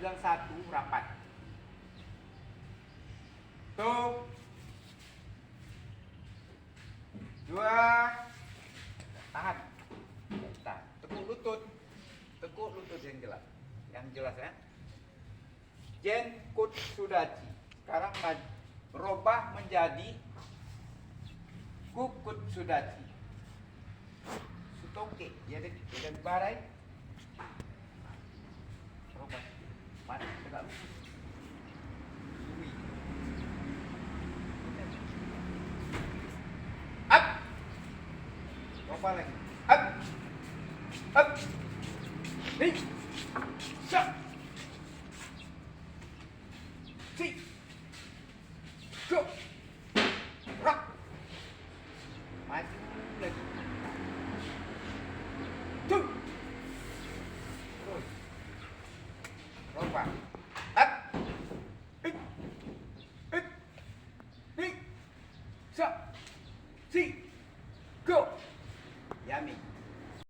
bilang satu, rapat. Tuh. Dua. Tahan. Tahan. Tekuk lutut. Tekuk lutut yang jelas. Yang jelas ya. Jen Kut Sudachi. Sekarang berubah menjadi Kukut Sudachi. Sutoke. Dia ada barai. Berubah. Mana tegak lutut. Up. Berubah lagi. Up. Up. Nih. Siap. Si. Go. Rock. Maju lagi. Tuh. Terus. Lompat. Up. Ik. Ik. Nih. Siap. Si.